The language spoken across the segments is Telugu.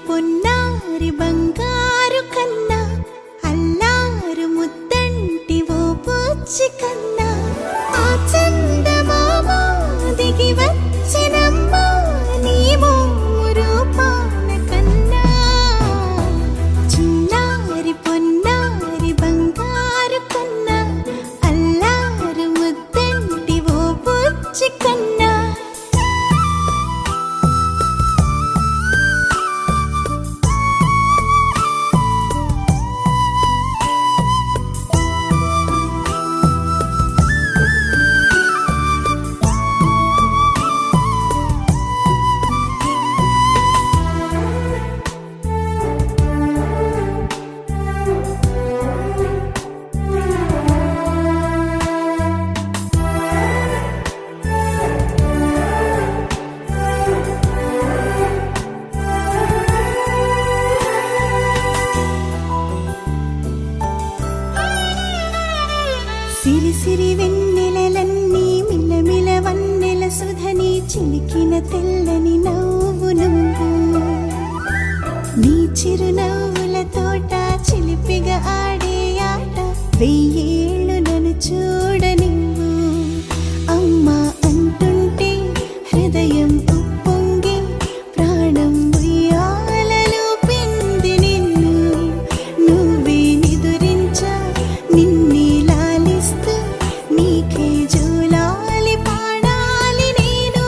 పొన్నారి బంగారు కన్నా అల్లారు ముద్దంటి ఓ బుజ్జి కన్నా ఆ చందమామ దిగి వచ్చినమ్మా నీ రూపాన కన్నా చిన్నారి పొన్నారి బంగారు కన్నా అల్లారు ముద్దంటి ఓ బుజ్జి కన్నా సిరి సిరి వెన్నెలలన్నీ మిలమిల వన్నెల సుధని చిలికిన తెల్లని నవ్వు నువ్వు నీ చిరునవ్వుల తోట చిలిపిగా ఆడే ఆట వెయ్యేళ్ళు నన్ను చూడనివ్వు అమ్మా అంటుంటే హృదయం ఉప్పొంగి ప్రాణం ఉయ్యాలలో పిండి నిన్ను నువ్వే నిదురించా నిన్నే నీకే జూలాలి పాడాలి నేను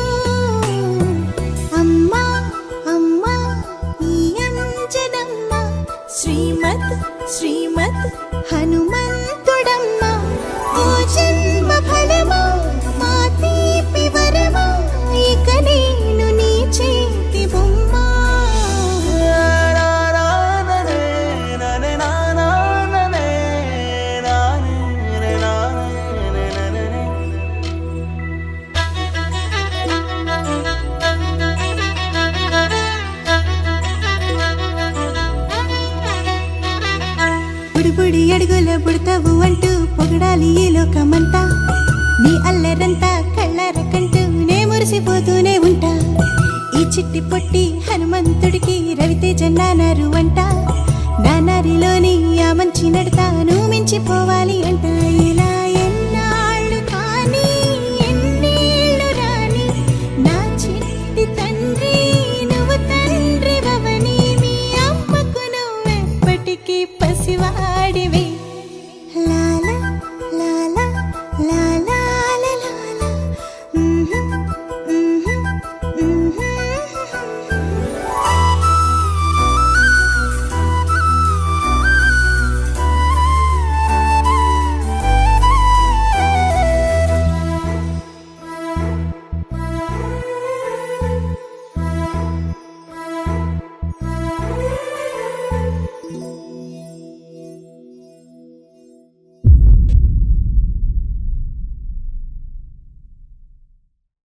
అమ్మా అమ్మా ఈ అంజనమ్మ శ్రీమద్ శ్రీమద్ హనుమంతుడమ్మ ఓ జన్మ ఫలమా మా తీపి వరమా ఇక నేను నీ చేతి బొమ్మ బుడి అడుగుల బుడతావు అంటూ పొగడాలి ఈ లోకమంతా నీ అల్లరంతా కళ్ళరకంటూ నే మురిసిపోతూనే ఉంటా ఈ చిట్టి పొట్టి హనుమంతుడికి రవితేజ నాన్నారు